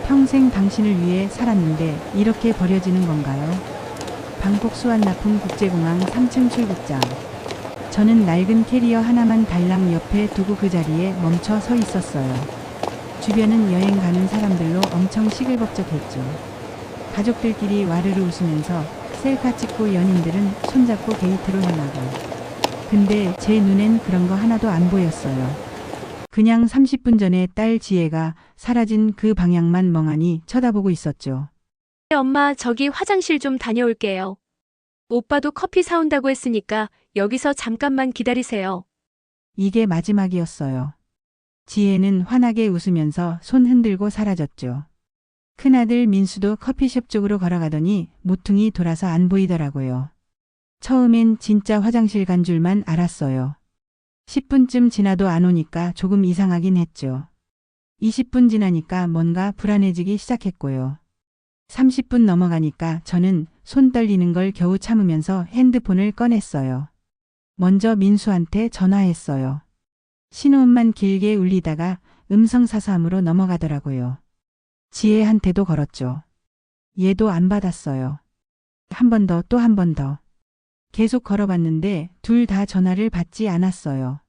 평생 당신을 위해 살았는데 이렇게 버려지는 건가요? 방콕 수완나품 국제공항 3층 출국장. 저는 낡은 캐리어 하나만 달랑 옆에 두고 그 자리에 멈춰 서 있었어요. 주변은 여행 가는 사람들로 엄청 시끌벅적했죠. 가족들끼리 와르르 웃으면서 셀카 찍고 연인들은 손잡고 게이트로 향하고. 근데 제 눈엔 그런 거 하나도 안 보였어요. 그냥 30분 전에 딸 지혜가 사라진 그 방향만 멍하니 쳐다보고 있었죠. 엄마, 저기 화장실 좀 다녀올게요. 오빠도 커피 사온다고 했으니까 여기서 잠깐만 기다리세요. 이게 마지막이었어요. 지혜는 환하게 웃으면서 손 흔들고 사라졌죠. 큰아들 민수도 커피숍 쪽으로 걸어가더니 모퉁이 돌아서 안 보이더라고요. 처음엔 진짜 화장실 간 줄만 알았어요. 10분쯤 지나도 안 오니까 조금 이상하긴 했죠. 20분 지나니까 뭔가 불안해지기 시작했고요. 30분 넘어가니까 저는 손 떨리는 걸 겨우 참으면서 핸드폰을 꺼냈어요. 먼저 민수한테 전화했어요. 신호음만 길게 울리다가 음성사서함으로 넘어가더라고요. 지혜한테도 걸었죠. 얘도 안 받았어요. 한 번 더, 또 한 번 더. 계속 걸어봤는데 둘 다 전화를 받지 않았어요.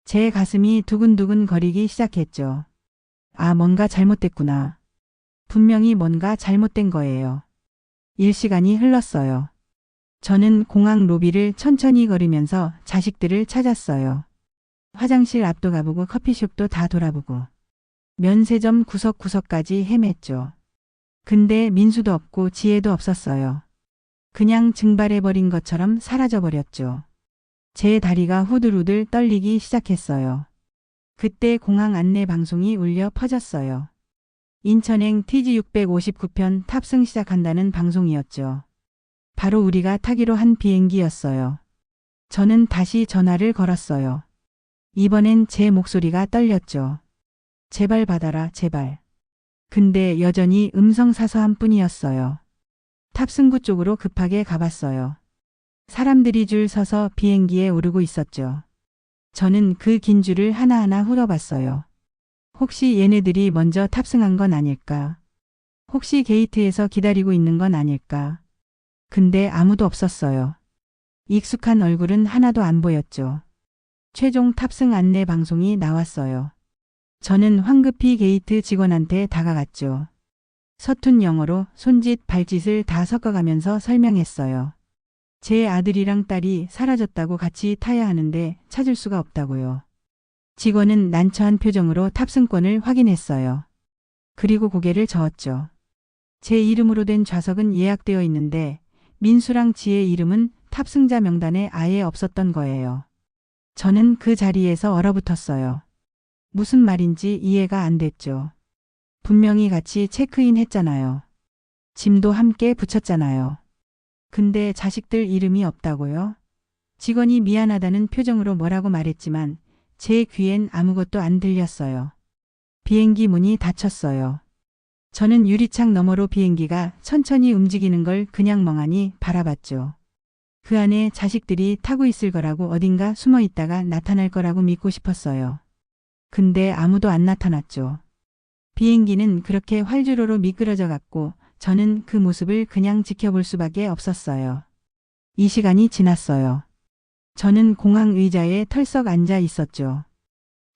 제 가슴이 두근두근 거리기 시작했죠. 아, 뭔가 잘못됐구나. 분명히 뭔가 잘못된 거예요. 일시간이 흘렀어요. 저는 공항 로비를 천천히 걸으면서 자식들을 찾았어요. 화장실 앞도 가보고 커피숍도 다 돌아보고 면세점 구석구석까지 헤맸죠. 근데 민수도 없고 지혜도 없었어요. 그냥 증발해버린 것처럼 사라져버렸죠. 제 다리가 후들후들 떨리기 시작했어요. 그때 공항 안내 방송이 울려 퍼졌어요. 인천행 TG659편 탑승 시작한다는 방송이었죠. 바로 우리가 타기로 한 비행기였어요. 저는 다시 전화를 걸었어요. 이번엔 제 목소리가 떨렸죠. 제발 받아라, 제발. 근데 여전히 음성사서함 뿐이었어요. 탑승구 쪽으로 급하게 가봤어요. 사람들이 줄 서서 비행기에 오르고 있었죠. 저는 그 긴 줄을 하나하나 훑어봤어요. 혹시 얘네들이 먼저 탑승한 건 아닐까? 혹시 게이트에서 기다리고 있는 건 아닐까? 근데 아무도 없었어요. 익숙한 얼굴은 하나도 안 보였죠. 최종 탑승 안내 방송이 나왔어요. 저는 황급히 게이트 직원한테 다가갔죠. 서툰 영어로 손짓 발짓을 다 섞어가면서 설명했어요. 제 아들이랑 딸이 사라졌다고 같이 타야 하는데 찾을 수가 없다고요. 직원은 난처한 표정으로 탑승권을 확인했어요. 그리고 고개를 저었죠. 제 이름으로 된 좌석은 예약되어 있는데 민수랑 지혜 이름은 탑승자 명단에 아예 없었던 거예요. 저는 그 자리에서 얼어붙었어요. 무슨 말인지 이해가 안 됐죠. 분명히 같이 체크인 했잖아요. 짐도 함께 붙였잖아요. 근데 자식들 이름이 없다고요? 직원이 미안하다는 표정으로 뭐라고 말했지만 제 귀엔 아무것도 안 들렸어요. 비행기 문이 닫혔어요. 저는 유리창 너머로 비행기가 천천히 움직이는 걸 그냥 멍하니 바라봤죠. 그 안에 자식들이 타고 있을 거라고 어딘가 숨어 있다가 나타날 거라고 믿고 싶었어요. 근데 아무도 안 나타났죠. 비행기는 그렇게 활주로로 미끄러져 갔고 저는 그 모습을 그냥 지켜볼 수밖에 없었어요. 이 시간이 지났어요. 저는 공항 의자에 털썩 앉아 있었죠.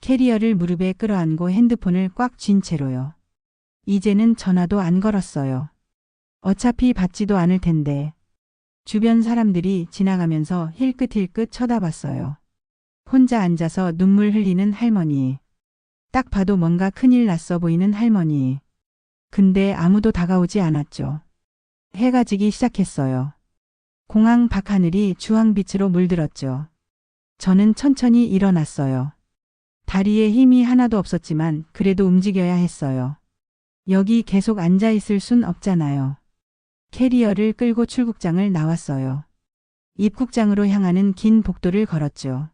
캐리어를 무릎에 끌어안고 핸드폰을 꽉 쥔 채로요. 이제는 전화도 안 걸었어요. 어차피 받지도 않을 텐데. 주변 사람들이 지나가면서 힐끗힐끗 쳐다봤어요. 혼자 앉아서 눈물 흘리는 할머니. 딱 봐도 뭔가 큰일 났어 보이는 할머니. 근데 아무도 다가오지 않았죠. 해가 지기 시작했어요. 공항 밖하늘이 주황빛으로 물들었죠. 저는 천천히 일어났어요. 다리에 힘이 하나도 없었지만 그래도 움직여야 했어요. 여기 계속 앉아 있을 순 없잖아요. 캐리어를 끌고 출국장을 나왔어요. 입국장으로 향하는 긴 복도를 걸었죠.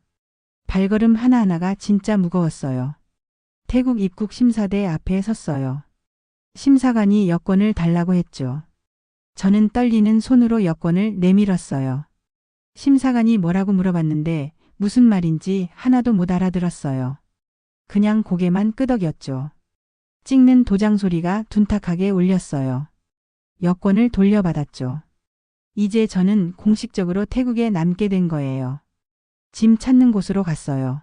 발걸음 하나하나가 진짜 무거웠어요. 태국 입국 심사대 앞에 섰어요. 심사관이 여권을 달라고 했죠. 저는 떨리는 손으로 여권을 내밀었어요. 심사관이 뭐라고 물어봤는데 무슨 말인지 하나도 못 알아들었어요. 그냥 고개만 끄덕였죠. 찍는 도장 소리가 둔탁하게 울렸어요. 여권을 돌려받았죠. 이제 저는 공식적으로 태국에 남게 된 거예요. 짐 찾는 곳으로 갔어요.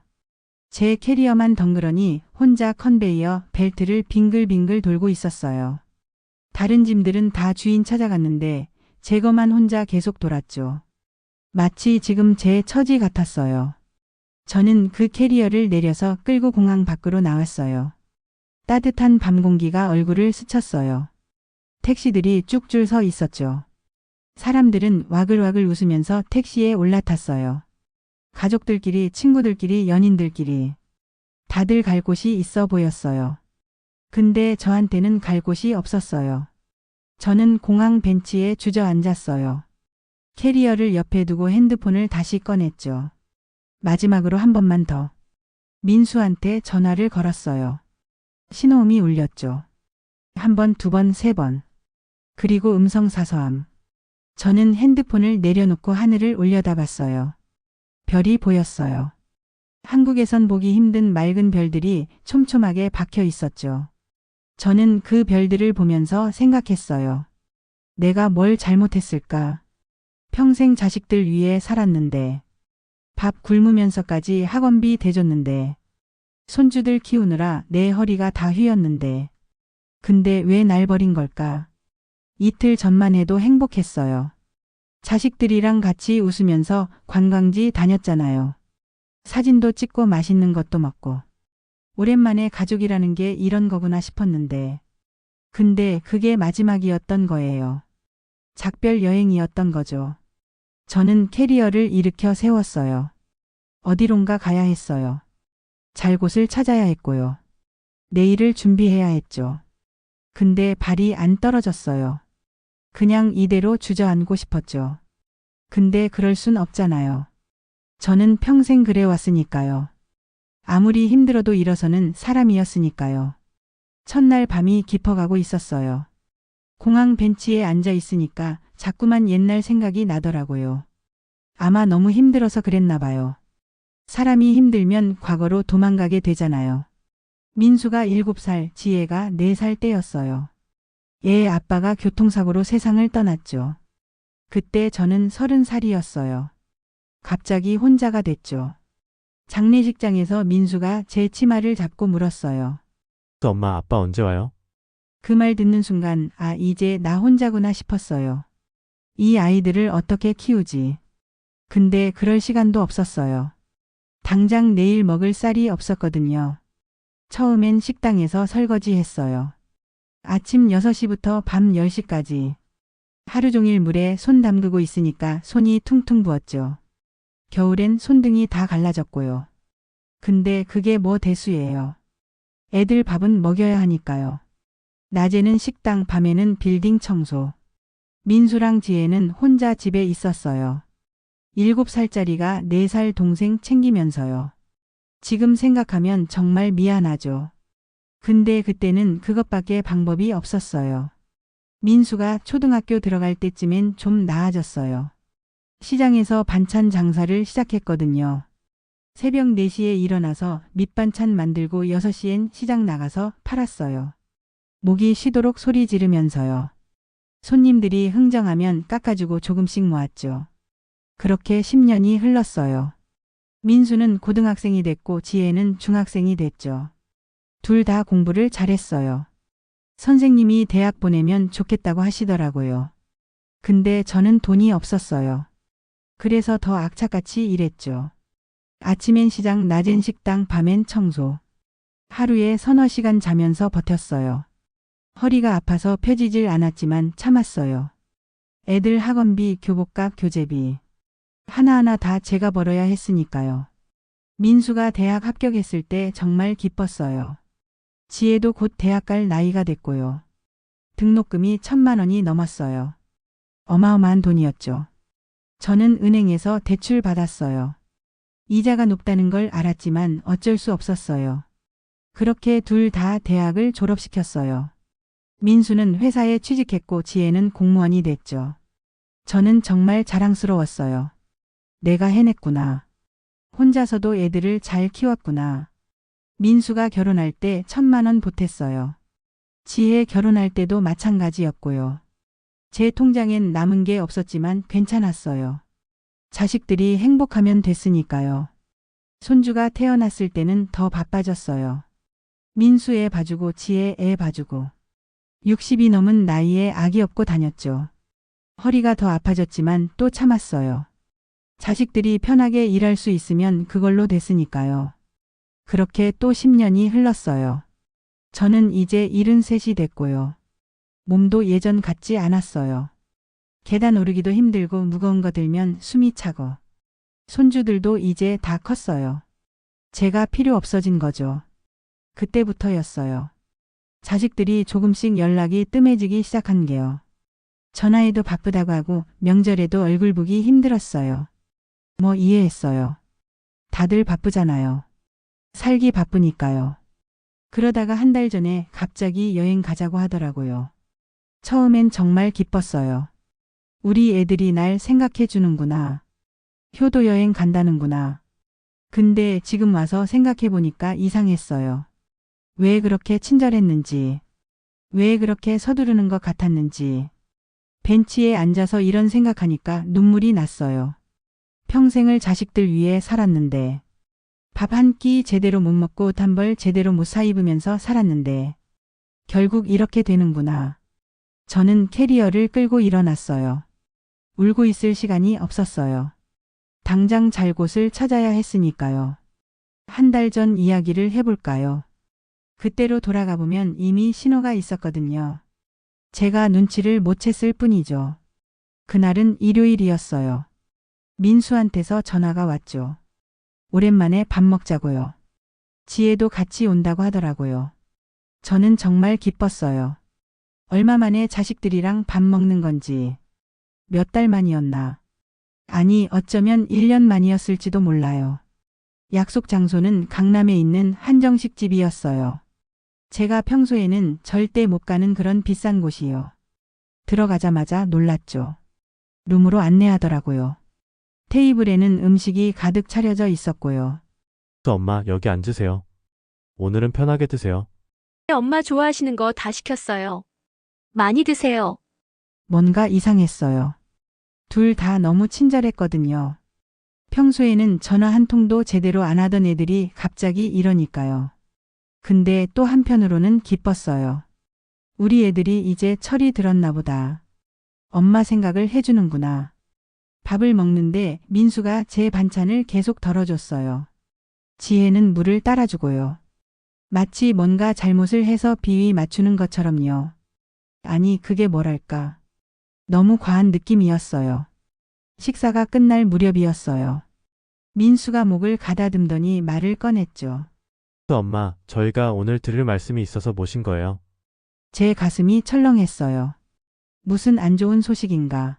제 캐리어만 덩그러니 혼자 컨베이어 벨트를 빙글빙글 돌고 있었어요. 다른 짐들은 다 주인 찾아갔는데 제 것만 혼자 계속 돌았죠. 마치 지금 제 처지 같았어요. 저는 그 캐리어를 내려서 끌고 공항 밖으로 나왔어요. 따뜻한 밤 공기가 얼굴을 스쳤어요. 택시들이 쭉 줄 서 있었죠. 사람들은 와글와글 웃으면서 택시에 올라탔어요. 가족들끼리, 친구들끼리, 연인들끼리. 다들 갈 곳이 있어 보였어요. 근데 저한테는 갈 곳이 없었어요. 저는 공항 벤치에 주저앉았어요. 캐리어를 옆에 두고 핸드폰을 다시 꺼냈죠. 마지막으로 한 번만 더. 민수한테 전화를 걸었어요. 신호음이 울렸죠. 한 번, 두 번, 세 번. 그리고 음성 사서함. 저는 핸드폰을 내려놓고 하늘을 올려다봤어요. 별이 보였어요. 한국에선 보기 힘든 맑은 별들이 촘촘하게 박혀 있었죠. 저는 그 별들을 보면서 생각했어요. 내가 뭘 잘못했을까? 평생 자식들 위해 살았는데, 밥 굶으면서까지 학원비 대줬는데, 손주들 키우느라 내 허리가 다 휘었는데, 근데 왜 날 버린 걸까? 이틀 전만 해도 행복했어요. 자식들이랑 같이 웃으면서 관광지 다녔잖아요. 사진도 찍고 맛있는 것도 먹고. 오랜만에 가족이라는 게 이런 거구나 싶었는데. 근데 그게 마지막이었던 거예요. 작별 여행이었던 거죠. 저는 캐리어를 일으켜 세웠어요. 어디론가 가야 했어요. 잘 곳을 찾아야 했고요. 내일을 준비해야 했죠. 근데 발이 안 떨어졌어요. 그냥 이대로 주저앉고 싶었죠. 근데 그럴 순 없잖아요. 저는 평생 그래 왔으니까요. 아무리 힘들어도 일어서는 사람이었으니까요. 첫날 밤이 깊어가고 있었어요. 공항 벤치에 앉아 있으니까 자꾸만 옛날 생각이 나더라고요. 아마 너무 힘들어서 그랬나 봐요. 사람이 힘들면 과거로 도망가게 되잖아요. 민수가 7살, 지혜가 4살 때였어요. 얘 아빠가 교통사고로 세상을 떠났죠. 그때 저는 30살이었어요. 갑자기 혼자가 됐죠. 장례식장에서 민수가 제 치마를 잡고 물었어요. 엄마, 아빠 언제 와요? 그 말 듣는 순간 아, 이제 나 혼자구나 싶었어요. 이 아이들을 어떻게 키우지? 근데 그럴 시간도 없었어요. 당장 내일 먹을 쌀이 없었거든요. 처음엔 식당에서 설거지했어요. 아침 6시부터 밤 10시까지. 하루 종일 물에 손 담그고 있으니까 손이 퉁퉁 부었죠. 겨울엔 손등이 다 갈라졌고요. 근데 그게 뭐 대수예요. 애들 밥은 먹여야 하니까요. 낮에는 식당, 밤에는 빌딩 청소. 민수랑 지혜는 혼자 집에 있었어요. 7살짜리가 4살 동생 챙기면서요. 지금 생각하면 정말 미안하죠. 근데 그때는 그것밖에 방법이 없었어요. 민수가 초등학교 들어갈 때쯤엔 좀 나아졌어요. 시장에서 반찬 장사를 시작했거든요. 새벽 4시에 일어나서 밑반찬 만들고 6시엔 시장 나가서 팔았어요. 목이 쉬도록 소리 지르면서요. 손님들이 흥정하면 깎아주고 조금씩 모았죠. 그렇게 10년이 흘렀어요. 민수는 고등학생이 됐고 지혜는 중학생이 됐죠. 둘 다 공부를 잘했어요. 선생님이 대학 보내면 좋겠다고 하시더라고요. 근데 저는 돈이 없었어요. 그래서 더 악착같이 일했죠. 아침엔 시장, 낮엔 식당, 밤엔 청소. 하루에 서너 시간 자면서 버텼어요. 허리가 아파서 펴지질 않았지만 참았어요. 애들 학원비, 교복값, 교재비. 하나하나 다 제가 벌어야 했으니까요. 민수가 대학 합격했을 때 정말 기뻤어요. 지혜도 곧 대학 갈 나이가 됐고요. 등록금이 1,000만 원이 넘었어요. 어마어마한 돈이었죠. 저는 은행에서 대출 받았어요. 이자가 높다는 걸 알았지만 어쩔 수 없었어요. 그렇게 둘 다 대학을 졸업시켰어요. 민수는 회사에 취직했고 지혜는 공무원이 됐죠. 저는 정말 자랑스러웠어요. 내가 해냈구나. 혼자서도 애들을 잘 키웠구나. 민수가 결혼할 때 1,000만 원 보탰어요. 지혜 결혼할 때도 마찬가지였고요. 제 통장엔 남은 게 없었지만 괜찮았어요. 자식들이 행복하면 됐으니까요. 손주가 태어났을 때는 더 바빠졌어요. 민수 애 봐주고 지혜 애 봐주고. 60이 넘은 나이에 아기 업고 다녔죠. 허리가 더 아파졌지만 또 참았어요. 자식들이 편하게 일할 수 있으면 그걸로 됐으니까요. 그렇게 또 10년이 흘렀어요. 저는 이제 73이 됐고요. 몸도 예전 같지 않았어요. 계단 오르기도 힘들고 무거운 거 들면 숨이 차고. 손주들도 이제 다 컸어요. 제가 필요 없어진 거죠. 그때부터였어요. 자식들이 조금씩 연락이 뜸해지기 시작한 게요. 전화해도 바쁘다고 하고 명절에도 얼굴 보기 힘들었어요. 뭐 이해했어요. 다들 바쁘잖아요. 살기 바쁘니까요. 그러다가 한 달 전에 갑자기 여행 가자고 하더라고요. 처음엔 정말 기뻤어요. 우리 애들이 날 생각해 주는구나. 효도 여행 간다는구나. 근데 지금 와서 생각해 보니까 이상했어요. 왜 그렇게 친절했는지, 왜 그렇게 서두르는 것 같았는지. 벤치에 앉아서 이런 생각하니까 눈물이 났어요. 평생을 자식들 위해 살았는데, 밥 한 끼 제대로 못 먹고 옷 한 벌 제대로 못 사 입으면서 살았는데, 결국 이렇게 되는구나. 저는 캐리어를 끌고 일어났어요. 울고 있을 시간이 없었어요. 당장 잘 곳을 찾아야 했으니까요. 한 달 전 이야기를 해볼까요? 그때로 돌아가 보면 이미 신호가 있었거든요. 제가 눈치를 못 챘을 뿐이죠. 그날은 일요일이었어요. 민수한테서 전화가 왔죠. 오랜만에 밥 먹자고요. 지혜도 같이 온다고 하더라고요. 저는 정말 기뻤어요. 얼마 만에 자식들이랑 밥 먹는 건지. 몇 달 만이었나. 아니, 어쩌면 1년 만이었을지도 몰라요. 약속 장소는 강남에 있는 한정식 집이었어요. 제가 평소에는 절대 못 가는 그런 비싼 곳이요. 들어가자마자 놀랐죠. 룸으로 안내하더라고요. 테이블에는 음식이 가득 차려져 있었고요. 엄마, 여기 앉으세요. 오늘은 편하게 드세요. 엄마 좋아하시는 거 다 시켰어요. 많이 드세요. 뭔가 이상했어요. 둘 다 너무 친절했거든요. 평소에는 전화 한 통도 제대로 안 하던 애들이 갑자기 이러니까요. 근데 또 한편으로는 기뻤어요. 우리 애들이 이제 철이 들었나 보다. 엄마 생각을 해주는구나. 밥을 먹는데 민수가 제 반찬을 계속 덜어줬어요. 지혜는 물을 따라주고요. 마치 뭔가 잘못을 해서 비위 맞추는 것처럼요. 아니, 그게 뭐랄까. 너무 과한 느낌이었어요. 식사가 끝날 무렵이었어요. 민수가 목을 가다듬더니 말을 꺼냈죠. 엄마, 저희가 오늘 드릴 말씀이 있어서 모신 거예요. 제 가슴이 철렁했어요. 무슨 안 좋은 소식인가?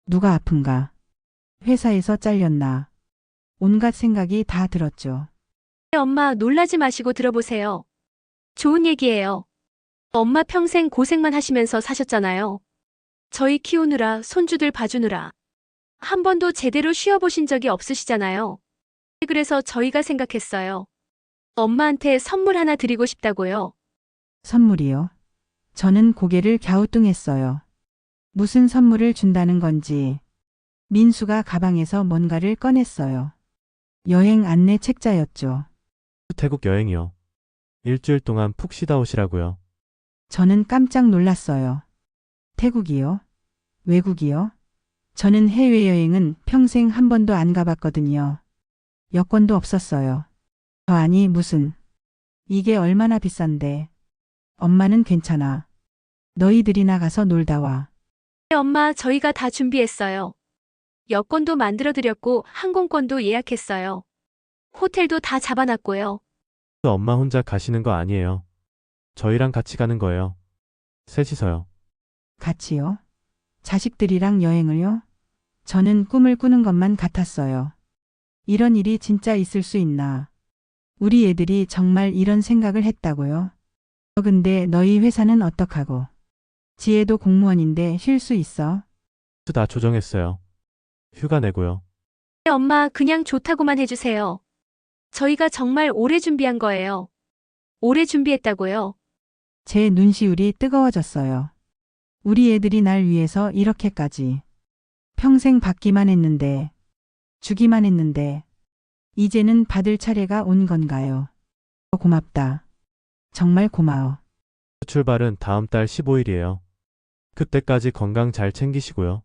누가 아픈가? 회사에서 잘렸나? 온갖 생각이 다 들었죠. 엄마 놀라지 마시고 들어보세요. 좋은 얘기예요. 엄마 평생 고생만 하시면서 사셨잖아요. 저희 키우느라, 손주들 봐주느라. 한 번도 제대로 쉬어보신 적이 없으시잖아요. 그래서 저희가 생각했어요. 엄마한테 선물 하나 드리고 싶다고요. 선물이요? 저는 고개를 갸우뚱했어요. 무슨 선물을 준다는 건지. 민수가 가방에서 뭔가를 꺼냈어요. 여행 안내 책자였죠. 태국 여행이요. 일주일 동안 푹 쉬다 오시라고요. 저는 깜짝 놀랐어요. 태국이요? 외국이요? 저는 해외여행은 평생 한 번도 안 가봤거든요. 여권도 없었어요. 아니, 무슨. 이게 얼마나 비싼데. 엄마는 괜찮아. 너희들이나 가서 놀다 와. 엄마 저희가 다 준비했어요. 여권도 만들어드렸고 항공권도 예약했어요. 호텔도 다 잡아놨고요. 엄마 혼자 가시는 거 아니에요. 저희랑 같이 가는 거예요. 셋이서요. 같이요? 자식들이랑 여행을요? 저는 꿈을 꾸는 것만 같았어요. 이런 일이 진짜 있을 수 있나. 우리 애들이 정말 이런 생각을 했다고요? 근데 너희 회사는 어떡하고? 지혜도 공무원인데 쉴 수 있어? 다 조정했어요. 휴가 내고요. 엄마 그냥 좋다고만 해주세요. 저희가 정말 오래 준비한 거예요. 오래 준비했다고요. 제 눈시울이 뜨거워졌어요. 우리 애들이 날 위해서 이렇게까지. 평생 받기만 했는데, 주기만 했는데, 이제는 받을 차례가 온 건가요? 고맙다. 정말 고마워. 출발은 다음 달 15일이에요. 그때까지 건강 잘 챙기시고요.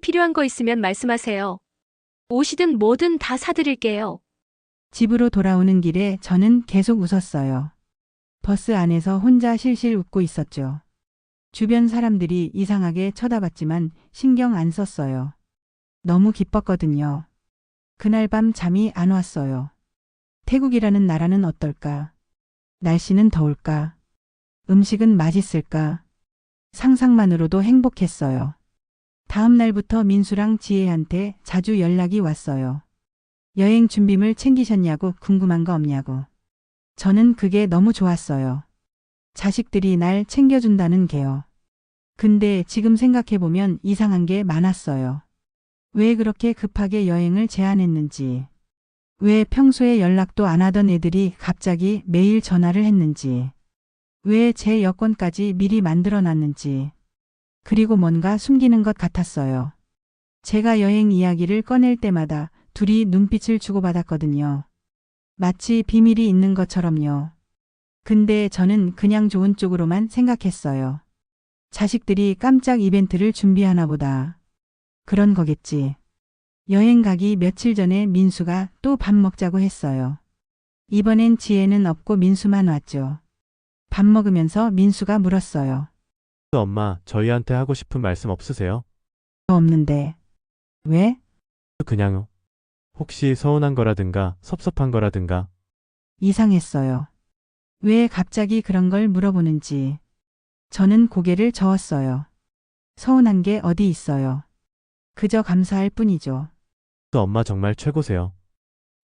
필요한 거 있으면 말씀하세요. 옷이든 뭐든 다 사드릴게요. 집으로 돌아오는 길에 저는 계속 웃었어요. 버스 안에서 혼자 실실 웃고 있었죠. 주변 사람들이 이상하게 쳐다봤지만 신경 안 썼어요. 너무 기뻤거든요. 그날 밤 잠이 안 왔어요. 태국이라는 나라는 어떨까? 날씨는 더울까? 음식은 맛있을까? 상상만으로도 행복했어요. 다음 날부터 민수랑 지혜한테 자주 연락이 왔어요. 여행 준비물 챙기셨냐고, 궁금한 거 없냐고. 저는 그게 너무 좋았어요. 자식들이 날 챙겨준다는 게요. 근데 지금 생각해보면 이상한 게 많았어요. 왜 그렇게 급하게 여행을 제안했는지. 왜 평소에 연락도 안 하던 애들이 갑자기 매일 전화를 했는지. 왜 제 여권까지 미리 만들어 놨는지. 그리고 뭔가 숨기는 것 같았어요. 제가 여행 이야기를 꺼낼 때마다 둘이 눈빛을 주고받았거든요. 마치 비밀이 있는 것처럼요. 근데 저는 그냥 좋은 쪽으로만 생각했어요. 자식들이 깜짝 이벤트를 준비하나 보다. 그런 거겠지. 여행 가기 며칠 전에 민수가 또 밥 먹자고 했어요. 이번엔 지혜는 없고 민수만 왔죠. 밥 먹으면서 민수가 물었어요. 엄마, 저희한테 하고 싶은 말씀 없으세요? 저 없는데. 왜? 그냥요. 혹시 서운한 거라든가 섭섭한 거라든가. 이상했어요. 왜 갑자기 그런 걸 물어보는지. 저는 고개를 저었어요. 서운한 게 어디 있어요. 그저 감사할 뿐이죠. 엄마 정말 최고세요.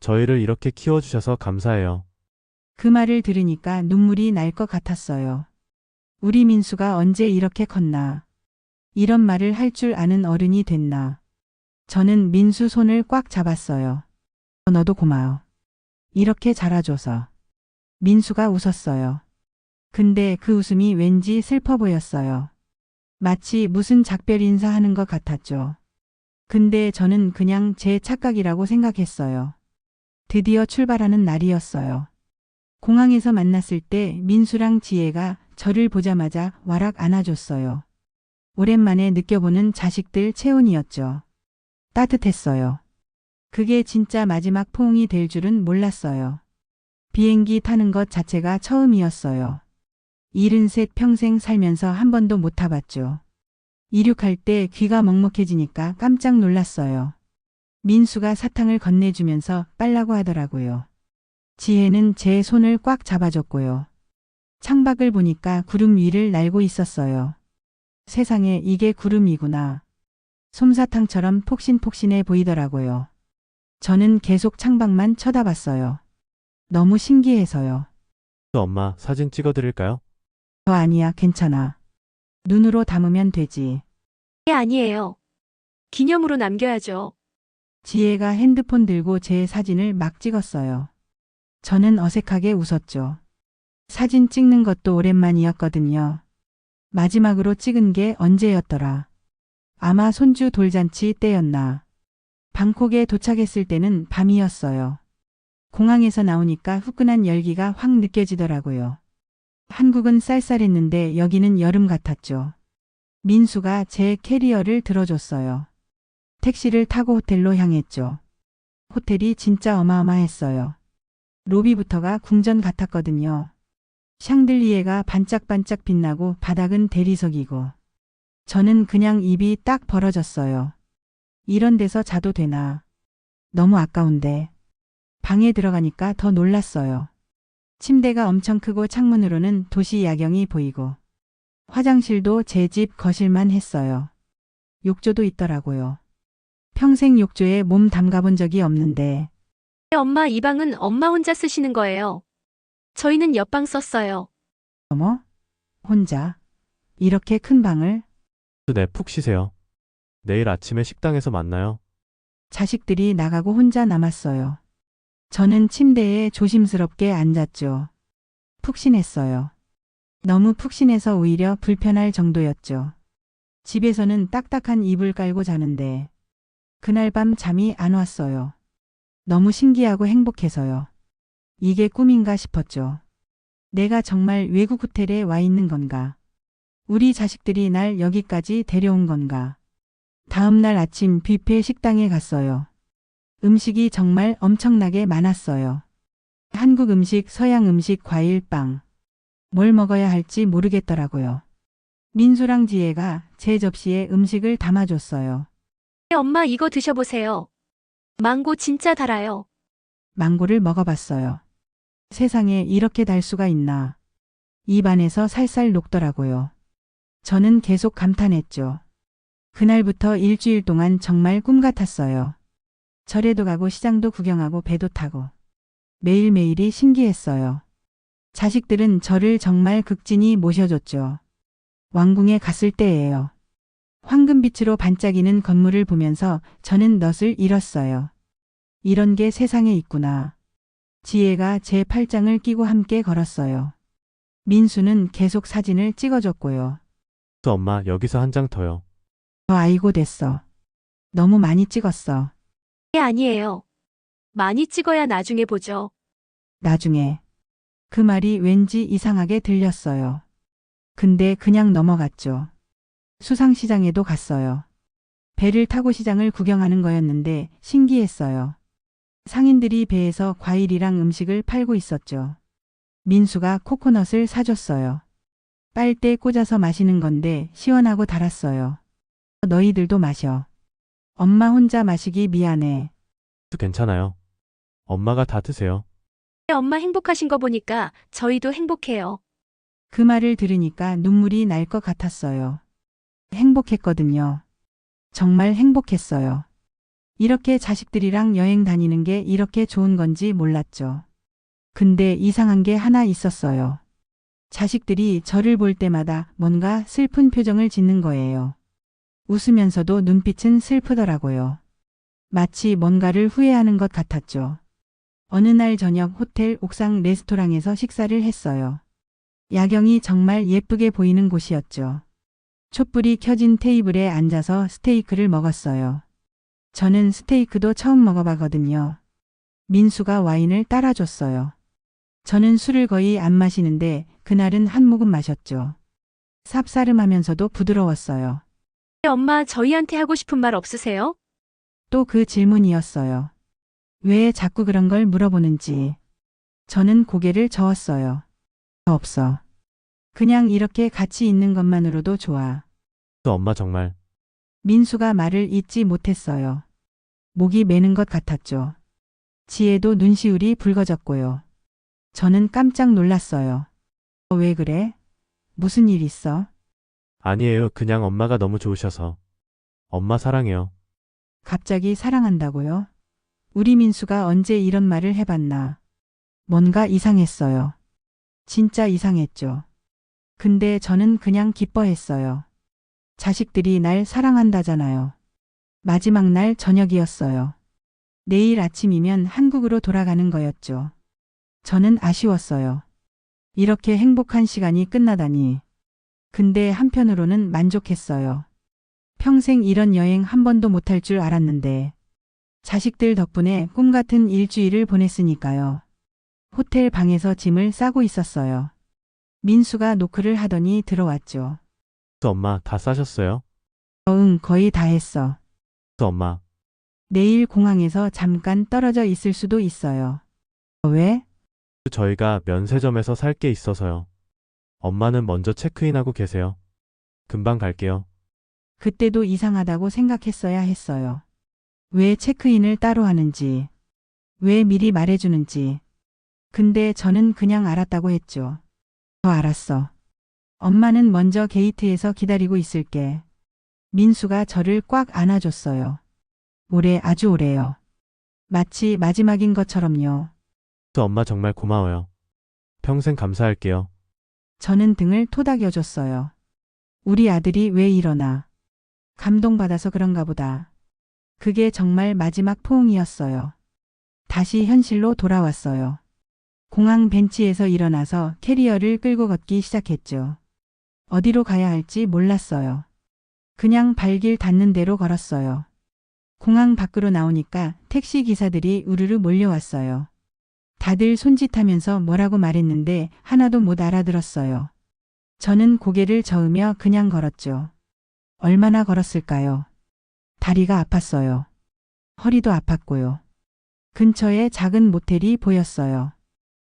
저희를 이렇게 키워주셔서 감사해요. 그 말을 들으니까 눈물이 날 것 같았어요. 우리 민수가 언제 이렇게 컸나. 이런 말을 할 줄 아는 어른이 됐나. 저는 민수 손을 꽉 잡았어요. 너도 고마워. 이렇게 자라줘서. 민수가 웃었어요. 근데 그 웃음이 왠지 슬퍼 보였어요. 마치 무슨 작별 인사하는 것 같았죠. 근데 저는 그냥 제 착각이라고 생각했어요. 드디어 출발하는 날이었어요. 공항에서 만났을 때 민수랑 지혜가 저를 보자마자 와락 안아줬어요. 오랜만에 느껴보는 자식들 체온이었죠. 따뜻했어요. 그게 진짜 마지막 포옹이 될 줄은 몰랐어요. 비행기 타는 것 자체가 처음이었어요. 73 평생 살면서 한 번도 못 타봤죠. 이륙할 때 귀가 먹먹해지니까 깜짝 놀랐어요. 민수가 사탕을 건네주면서 빨라고 하더라고요. 지혜는 제 손을 꽉 잡아줬고요. 창밖을 보니까 구름 위를 날고 있었어요. 세상에, 이게 구름이구나. 솜사탕처럼 폭신폭신해 보이더라고요. 저는 계속 창밖만 쳐다봤어요. 너무 신기해서요. 엄마, 사진 찍어드릴까요? 아니야, 괜찮아. 눈으로 담으면 되지. 아니에요. 기념으로 남겨야죠. 지혜가 핸드폰 들고 제 사진을 막 찍었어요. 저는 어색하게 웃었죠. 사진 찍는 것도 오랜만이었거든요. 마지막으로 찍은 게 언제였더라. 아마 손주 돌잔치 때였나. 방콕에 도착했을 때는 밤이었어요. 공항에서 나오니까 후끈한 열기가 확 느껴지더라고요. 한국은 쌀쌀했는데 여기는 여름 같았죠. 민수가 제 캐리어를 들어줬어요. 택시를 타고 호텔로 향했죠. 호텔이 진짜 어마어마했어요. 로비부터가 궁전 같았거든요. 샹들리에가 반짝반짝 빛나고 바닥은 대리석이고. 저는 그냥 입이 딱 벌어졌어요. 이런 데서 자도 되나. 너무 아까운데. 방에 들어가니까 더 놀랐어요. 침대가 엄청 크고 창문으로는 도시 야경이 보이고. 화장실도 제 집 거실만 했어요. 욕조도 있더라고요. 평생 욕조에 몸 담가본 적이 없는데. 엄마, 이 방은 엄마 혼자 쓰시는 거예요. 저희는 옆방 썼어요. 어머? 혼자? 이렇게 큰 방을? 네, 푹 쉬세요. 내일 아침에 식당에서 만나요. 자식들이 나가고 혼자 남았어요. 저는 침대에 조심스럽게 앉았죠. 푹신했어요. 너무 푹신해서 오히려 불편할 정도였죠. 집에서는 딱딱한 이불 깔고 자는데 그날 밤 잠이 안 왔어요. 너무 신기하고 행복해서요. 이게 꿈인가 싶었죠. 내가 정말 외국 호텔에 와 있는 건가? 우리 자식들이 날 여기까지 데려온 건가? 다음 날 아침 뷔페 식당에 갔어요. 음식이 정말 엄청나게 많았어요. 한국 음식, 서양 음식, 과일, 빵. 뭘 먹어야 할지 모르겠더라고요. 민수랑 지혜가 제 접시에 음식을 담아줬어요. 엄마 이거 드셔보세요. 망고 진짜 달아요. 망고를 먹어봤어요. 세상에 이렇게 달 수가 있나. 입안에서 살살 녹더라고요. 저는 계속 감탄했죠. 그날부터 일주일 동안 정말 꿈 같았어요. 절에도 가고 시장도 구경하고 배도 타고 매일매일이 신기했어요. 자식들은 저를 정말 극진히 모셔줬죠. 왕궁에 갔을 때예요. 황금빛으로 반짝이는 건물을 보면서 저는 넛을 잃었어요. 이런 게 세상에 있구나. 지혜가 제 팔짱을 끼고 함께 걸었어요. 민수는 계속 사진을 찍어줬고요. 엄마, 여기서 한 장 더요. 아이고 됐어. 너무 많이 찍었어. 아니에요. 많이 찍어야 나중에 보죠. 나중에. 그 말이 왠지 이상하게 들렸어요. 근데 그냥 넘어갔죠. 수상시장에도 갔어요. 배를 타고 시장을 구경하는 거였는데 신기했어요. 상인들이 배에서 과일이랑 음식을 팔고 있었죠. 민수가 코코넛을 사줬어요. 빨대에 꽂아서 마시는 건데 시원하고 달았어요. 너희들도 마셔. 엄마 혼자 마시기 미안해. 괜찮아요. 엄마가 다 드세요. 엄마 행복하신 거 보니까 저희도 행복해요. 그 말을 들으니까 눈물이 날 것 같았어요. 행복했거든요. 정말 행복했어요. 이렇게 자식들이랑 여행 다니는 게 이렇게 좋은 건지 몰랐죠. 근데 이상한 게 하나 있었어요. 자식들이 저를 볼 때마다 뭔가 슬픈 표정을 짓는 거예요. 웃으면서도 눈빛은 슬프더라고요. 마치 뭔가를 후회하는 것 같았죠. 어느 날 저녁 호텔 옥상 레스토랑에서 식사를 했어요. 야경이 정말 예쁘게 보이는 곳이었죠. 촛불이 켜진 테이블에 앉아서 스테이크를 먹었어요. 저는 스테이크도 처음 먹어봤거든요. 민수가 와인을 따라줬어요. 저는 술을 거의 안 마시는데 그날은 한 모금 마셨죠. 쌉싸름하면서도 부드러웠어요. 엄마 저희한테 하고 싶은 말 없으세요? 또 그 질문이었어요. 왜 자꾸 그런 걸 물어보는지. 저는 고개를 저었어요. 없어. 그냥 이렇게 같이 있는 것만으로도 좋아. 엄마 정말. 민수가 말을 잇지 못했어요. 목이 메는 것 같았죠. 지혜도 눈시울이 붉어졌고요. 저는 깜짝 놀랐어요. 왜 그래? 무슨 일 있어? 아니에요. 그냥 엄마가 너무 좋으셔서. 엄마 사랑해요. 갑자기 사랑한다고요? 우리 민수가 언제 이런 말을 해봤나. 뭔가 이상했어요. 진짜 이상했죠. 근데 저는 그냥 기뻐했어요. 자식들이 날 사랑한다잖아요. 마지막 날 저녁이었어요. 내일 아침이면 한국으로 돌아가는 거였죠. 저는 아쉬웠어요. 이렇게 행복한 시간이 끝나다니. 근데 한편으로는 만족했어요. 평생 이런 여행 한 번도 못할 줄 알았는데. 자식들 덕분에 꿈 같은 일주일을 보냈으니까요. 호텔 방에서 짐을 싸고 있었어요. 민수가 노크를 하더니 들어왔죠. 엄마 다 싸셨어요? 응, 거의 다 했어. 엄마. 내일 공항에서 잠깐 떨어져 있을 수도 있어요. 왜? 저희가 면세점에서 살 게 있어서요. 엄마는 먼저 체크인하고 계세요. 금방 갈게요. 그때도 이상하다고 생각했어야 했어요. 왜 체크인을 따로 하는지, 왜 미리 말해주는지. 근데 저는 그냥 알았다고 했죠. 알았어. 엄마는 먼저 게이트에서 기다리고 있을게. 민수가 저를 꽉 안아줬어요. 오래, 아주 오래요. 마치 마지막인 것처럼요. 엄마 정말 고마워요. 평생 감사할게요. 저는 등을 토닥여줬어요. 우리 아들이 왜 이러나. 감동받아서 그런가 보다. 그게 정말 마지막 포옹이었어요. 다시 현실로 돌아왔어요. 공항 벤치에서 일어나서 캐리어를 끌고 걷기 시작했죠. 어디로 가야 할지 몰랐어요. 그냥 발길 닿는 대로 걸었어요. 공항 밖으로 나오니까 택시 기사들이 우르르 몰려왔어요. 다들 손짓하면서 뭐라고 말했는데 하나도 못 알아들었어요. 저는 고개를 저으며 그냥 걸었죠. 얼마나 걸었을까요? 다리가 아팠어요. 허리도 아팠고요. 근처에 작은 모텔이 보였어요.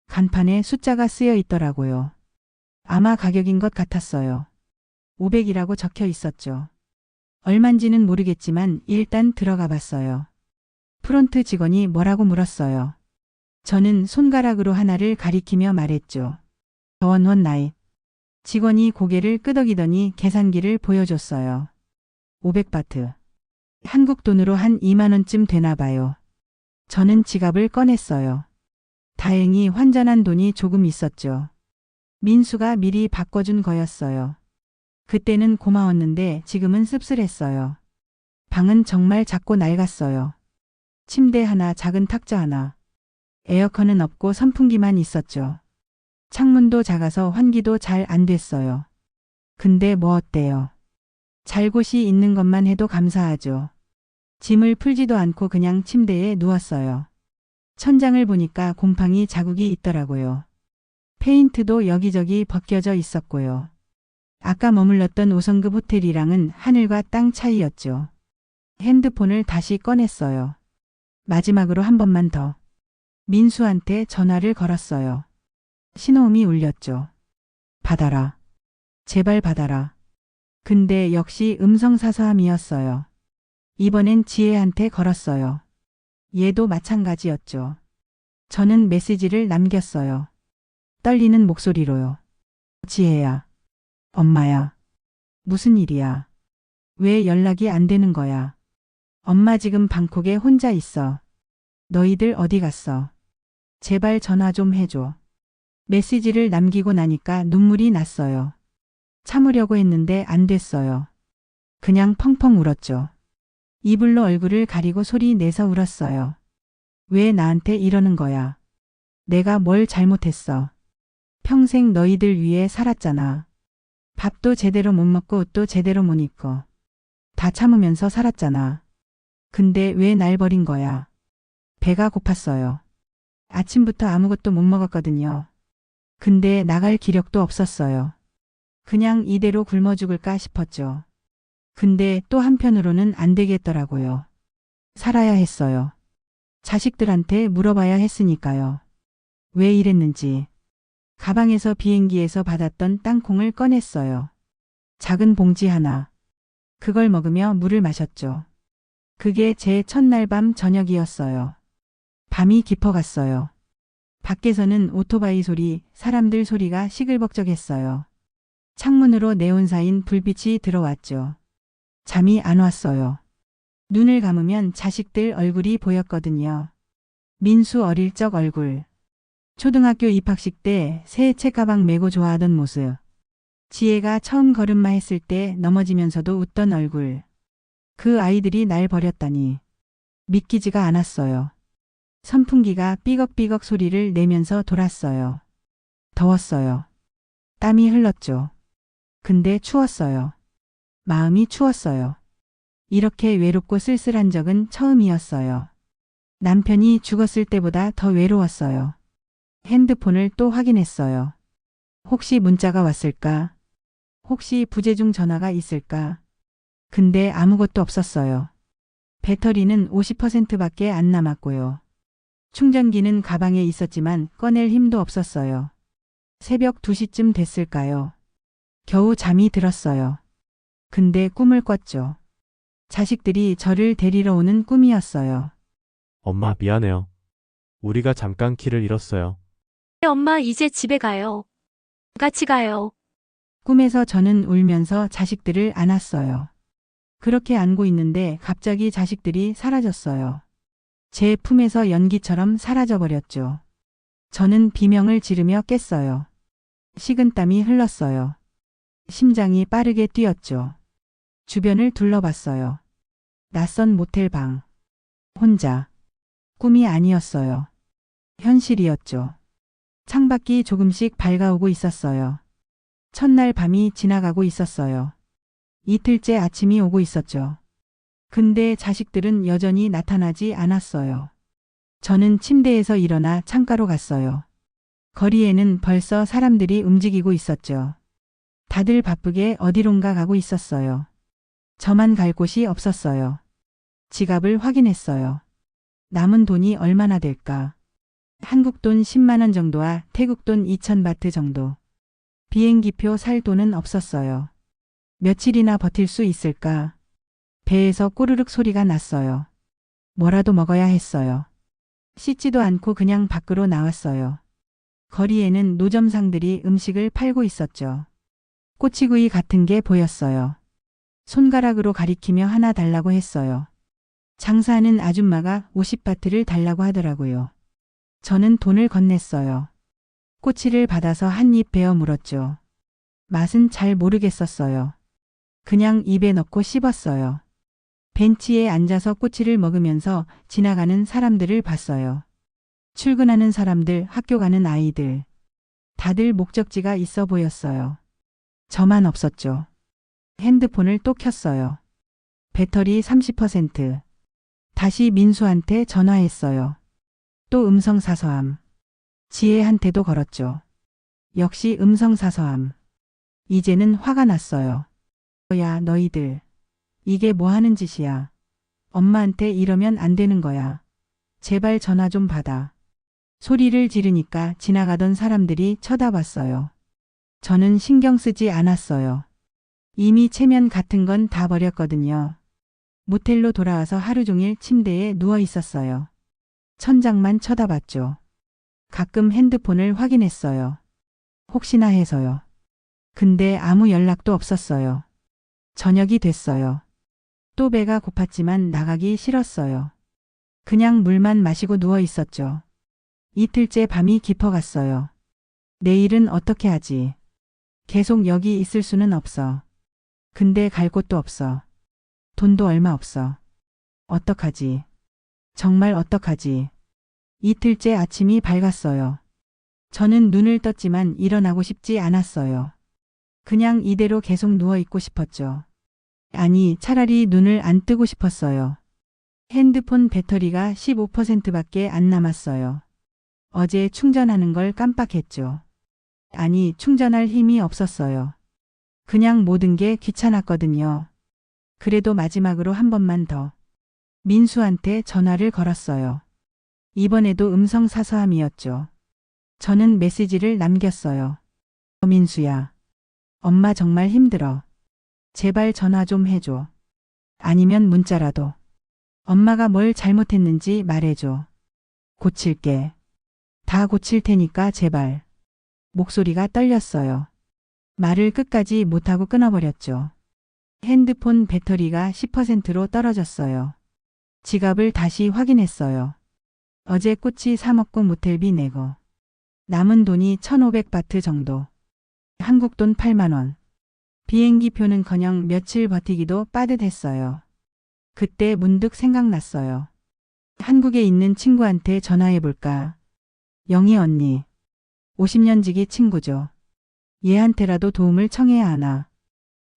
간판에 숫자가 쓰여 있더라고요. 아마 가격인 것 같았어요. 500이라고 적혀 있었죠. 얼만지는 모르겠지만 일단 들어가 봤어요. 프론트 직원이 뭐라고 물었어요. 저는 손가락으로 하나를 가리키며 말했죠. 더원원 나잇. 직원이 고개를 끄덕이더니 계산기를 보여줬어요. 500바트. 한국 돈으로 한 2만 원쯤 되나 봐요. 저는 지갑을 꺼냈어요. 다행히 환전한 돈이 조금 있었죠. 민수가 미리 바꿔준 거였어요. 그때는 고마웠는데 지금은 씁쓸했어요. 방은 정말 작고 낡았어요. 침대 하나, 작은 탁자 하나. 에어컨은 없고 선풍기만 있었죠. 창문도 작아서 환기도 잘 안 됐어요. 근데 뭐 어때요? 잘 곳이 있는 것만 해도 감사하죠. 짐을 풀지도 않고 그냥 침대에 누웠어요. 천장을 보니까 곰팡이 자국이 있더라고요. 페인트도 여기저기 벗겨져 있었고요. 아까 머물렀던 5성급 호텔이랑은 하늘과 땅 차이였죠. 핸드폰을 다시 꺼냈어요. 마지막으로 한 번만 더. 민수한테 전화를 걸었어요. 신호음이 울렸죠. 받아라. 제발 받아라. 근데 역시 음성사서함이었어요. 이번엔 지혜한테 걸었어요. 얘도 마찬가지였죠. 저는 메시지를 남겼어요. 떨리는 목소리로요. 지혜야. 엄마야. 무슨 일이야? 왜 연락이 안 되는 거야? 엄마 지금 방콕에 혼자 있어. 너희들 어디 갔어? 제발 전화 좀 해줘. 메시지를 남기고 나니까 눈물이 났어요. 참으려고 했는데 안 됐어요. 그냥 펑펑 울었죠. 이불로 얼굴을 가리고 소리 내서 울었어요. 왜 나한테 이러는 거야? 내가 뭘 잘못했어? 평생 너희들 위해 살았잖아. 밥도 제대로 못 먹고 옷도 제대로 못 입고. 다 참으면서 살았잖아. 근데 왜 날 버린 거야? 배가 고팠어요. 아침부터 아무것도 못 먹었거든요. 근데 나갈 기력도 없었어요. 그냥 이대로 굶어 죽을까 싶었죠. 근데 또 한편으로는 안 되겠더라고요. 살아야 했어요. 자식들한테 물어봐야 했으니까요. 왜 이랬는지. 가방에서 비행기에서 받았던 땅콩을 꺼냈어요. 작은 봉지 하나. 그걸 먹으며 물을 마셨죠. 그게 제 첫날 밤 저녁이었어요. 밤이 깊어갔어요. 밖에서는 오토바이 소리, 사람들 소리가 시끌벅적했어요. 창문으로 네온사인 불빛이 들어왔죠. 잠이 안 왔어요. 눈을 감으면 자식들 얼굴이 보였거든요. 민수 어릴 적 얼굴. 초등학교 입학식 때 새 책가방 메고 좋아하던 모습. 지혜가 처음 걸음마 했을 때 넘어지면서도 웃던 얼굴. 그 아이들이 날 버렸다니. 믿기지가 않았어요. 선풍기가 삐걱삐걱 소리를 내면서 돌았어요. 더웠어요. 땀이 흘렀죠. 근데 추웠어요. 마음이 추웠어요. 이렇게 외롭고 쓸쓸한 적은 처음이었어요. 남편이 죽었을 때보다 더 외로웠어요. 핸드폰을 또 확인했어요. 혹시 문자가 왔을까? 혹시 부재중 전화가 있을까? 근데 아무것도 없었어요. 배터리는 50%밖에 안 남았고요. 충전기는 가방에 있었지만 꺼낼 힘도 없었어요. 새벽 2시쯤 됐을까요? 겨우 잠이 들었어요. 근데 꿈을 꿨죠. 자식들이 저를 데리러 오는 꿈이었어요. 엄마 미안해요. 우리가 잠깐 길을 잃었어요. 엄마 이제 집에 가요. 같이 가요. 꿈에서 저는 울면서 자식들을 안았어요. 그렇게 안고 있는데 갑자기 자식들이 사라졌어요. 제 품에서 연기처럼 사라져버렸죠. 저는 비명을 지르며 깼어요. 식은땀이 흘렀어요. 심장이 빠르게 뛰었죠. 주변을 둘러봤어요. 낯선 모텔 방. 혼자. 꿈이 아니었어요. 현실이었죠. 창밖이 조금씩 밝아오고 있었어요. 첫날 밤이 지나가고 있었어요. 이틀째 아침이 오고 있었죠. 근데 자식들은 여전히 나타나지 않았어요. 저는 침대에서 일어나 창가로 갔어요. 거리에는 벌써 사람들이 움직이고 있었죠. 다들 바쁘게 어디론가 가고 있었어요. 저만 갈 곳이 없었어요. 지갑을 확인했어요. 남은 돈이 얼마나 될까? 한국 돈 10만 원 정도와 태국 돈 2,000바트 정도. 비행기표 살 돈은 없었어요. 며칠이나 버틸 수 있을까? 배에서 꼬르륵 소리가 났어요. 뭐라도 먹어야 했어요. 씻지도 않고 그냥 밖으로 나왔어요. 거리에는 노점상들이 음식을 팔고 있었죠. 꼬치구이 같은 게 보였어요. 손가락으로 가리키며 하나 달라고 했어요. 장사하는 아줌마가 50바트를 달라고 하더라고요. 저는 돈을 건넸어요. 꼬치를 받아서 한 입 베어 물었죠. 맛은 잘 모르겠었어요. 그냥 입에 넣고 씹었어요. 벤치에 앉아서 꼬치를 먹으면서 지나가는 사람들을 봤어요. 출근하는 사람들, 학교 가는 아이들. 다들 목적지가 있어 보였어요. 저만 없었죠. 핸드폰을 또 켰어요. 배터리 30%. 다시 민수한테 전화했어요. 또 음성사서함. 지혜한테도 걸었죠. 역시 음성사서함. 이제는 화가 났어요. 야, 너희들. 이게 뭐 하는 짓이야. 엄마한테 이러면 안 되는 거야. 제발 전화 좀 받아. 소리를 지르니까 지나가던 사람들이 쳐다봤어요. 저는 신경 쓰지 않았어요. 이미 체면 같은 건 다 버렸거든요. 모텔로 돌아와서 하루 종일 침대에 누워 있었어요. 천장만 쳐다봤죠. 가끔 핸드폰을 확인했어요. 혹시나 해서요. 근데 아무 연락도 없었어요. 저녁이 됐어요. 또 배가 고팠지만 나가기 싫었어요. 그냥 물만 마시고 누워 있었죠. 이틀째 밤이 깊어갔어요. 내일은 어떻게 하지? 계속 여기 있을 수는 없어. 근데 갈 곳도 없어. 돈도 얼마 없어. 어떡하지? 정말 어떡하지? 이틀째 아침이 밝았어요. 저는 눈을 떴지만 일어나고 싶지 않았어요. 그냥 이대로 계속 누워있고 싶었죠. 아니, 차라리 눈을 안 뜨고 싶었어요. 핸드폰 배터리가 15%밖에 안 남았어요. 어제 충전하는 걸 깜빡했죠. 아니, 충전할 힘이 없었어요. 그냥 모든 게 귀찮았거든요. 그래도 마지막으로 한 번만 더. 민수한테 전화를 걸었어요. 이번에도 음성 사서함이었죠. 저는 메시지를 남겼어요. 민수야. 엄마 정말 힘들어. 제발 전화 좀 해줘. 아니면 문자라도. 엄마가 뭘 잘못했는지 말해줘. 고칠게. 다 고칠 테니까 제발. 목소리가 떨렸어요. 말을 끝까지 못하고 끊어버렸죠. 핸드폰 배터리가 10%로 떨어졌어요. 지갑을 다시 확인했어요. 어제 꼬치 사 먹고 모텔비 내고. 남은 돈이 1,500바트 정도. 한국 돈 8만 원. 비행기 표는커녕 며칠 버티기도 빠듯했어요. 그때 문득 생각났어요. 한국에 있는 친구한테 전화해볼까. 영희 언니. 50년 지기 친구죠. 얘한테라도 도움을 청해야 하나.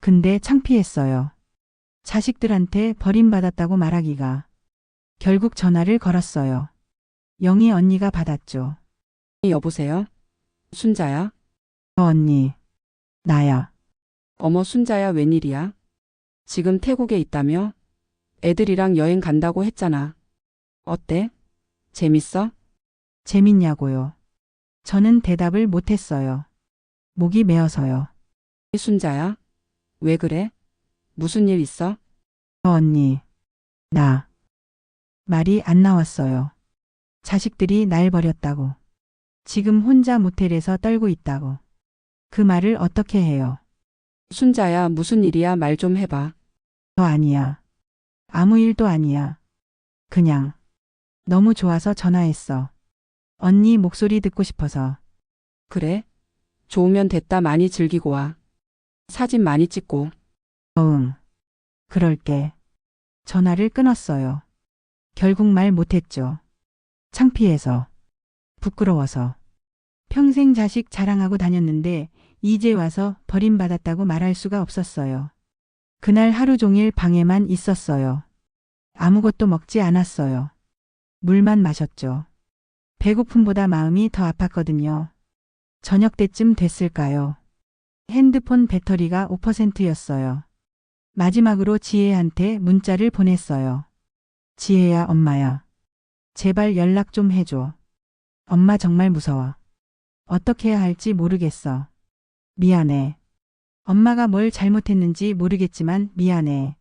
근데 창피했어요. 자식들한테 버림받았다고 말하기가. 결국 전화를 걸었어요. 영희 언니가 받았죠. 여보세요? 순자야? 언니. 나야. 어머 순자야 웬일이야? 지금 태국에 있다며? 애들이랑 여행 간다고 했잖아. 어때? 재밌어? 재밌냐고요. 저는 대답을 못했어요. 목이 메어서요. 순자야? 왜 그래? 무슨 일 있어? 언니. 나. 말이 안 나왔어요. 자식들이 날 버렸다고. 지금 혼자 모텔에서 떨고 있다고. 그 말을 어떻게 해요? 순자야 무슨 일이야 말 좀 해봐. 너 아니야. 아무 일도 아니야. 그냥. 너무 좋아서 전화했어. 언니 목소리 듣고 싶어서. 그래? 좋으면 됐다 많이 즐기고 와. 사진 많이 찍고. 응. 그럴게. 전화를 끊었어요. 결국 말 못했죠. 창피해서. 부끄러워서. 평생 자식 자랑하고 다녔는데 이제 와서 버림받았다고 말할 수가 없었어요. 그날 하루 종일 방에만 있었어요. 아무것도 먹지 않았어요. 물만 마셨죠. 배고픔보다 마음이 더 아팠거든요. 저녁 때쯤 됐을까요? 핸드폰 배터리가 5%였어요. 마지막으로 지혜한테 문자를 보냈어요. 지혜야, 엄마야. 제발 연락 좀 해줘. 엄마 정말 무서워. 어떻게 해야 할지 모르겠어. 미안해. 엄마가 뭘 잘못했는지 모르겠지만 미안해.